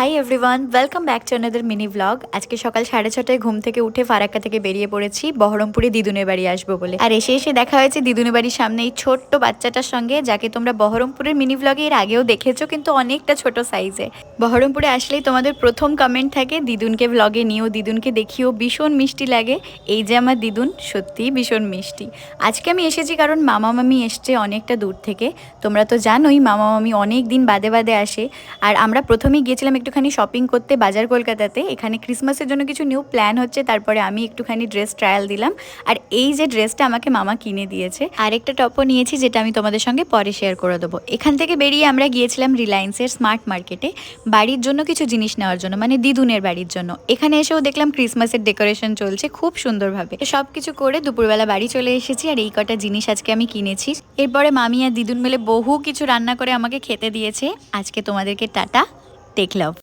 Hi everyone, welcome back to another mini blog. আজকে সকাল 6:30টায় ঘুম থেকে উঠে ফারাক্কা থেকে বেরিয়ে পড়েছি বহরমপুরে দিদুনের বাড়ি আসবো বলে। আর এসে দেখা হয়েছে দিদুনের বাড়ির সামনে এই ছোট্ট বাচ্চাটার সঙ্গে, যাকে তোমরা বহরমপুরের মিনি ব্লগে এর আগেও দেখেছো, কিন্তু অনেকটা ছোট সাইজে। বহরমপুরে আসলেই তোমাদের প্রথম কমেন্ট থাকে দিদুনকে ব্লগে নিও, দিদুনকে দেখিও, ভীষণ মিষ্টি লাগে। এই যে আমার দিদুন, সত্যিই ভীষণ মিষ্টি। আজকে আমি এসেছি কারণ মামা মামি এসছে অনেকটা দূর থেকে। তোমরা তো জানোই মামা মামি অনেক দিন বাদে বাদে আসে। আর আমরা প্রথমেই গিয়েছিলাম একটুখানি শপিং করতে বাজার কলকাতাতে। এখানে ক্রিসমাসের জন্য কিছু নিউ প্ল্যান হচ্ছে, তারপরে আমি একটুখানি ড্রেস ট্রায়াল দিলাম। আর এই যে ড্রেসটা আমাকে মামা কিনে দিয়েছে, আর একটা টপও নিয়েছি যেটা আমি তোমাদের সঙ্গে পরে শেয়ার করে দেবো। এখান থেকে বেরিয়ে আমরা গিয়েছিলাম রিলায়েন্সের স্মার্ট মার্কেটে বাড়ির জন্য কিছু জিনিস নেওয়ার জন্য, মানে দিদুনের বাড়ির জন্য। এখানে এসেও দেখলাম ক্রিসমাসের ডেকোরেশন চলছে খুব সুন্দরভাবে। সব কিছু করে দুপুরবেলা বাড়ি চলে এসেছি, আর এই কটা জিনিস আজকে আমি কিনেছি। এরপরে মামি আর দিদুন মিলে বহু কিছু রান্না করে আমাকে খেতে দিয়েছে। আজকে তোমাদেরকে টাটা, টেক লাভ।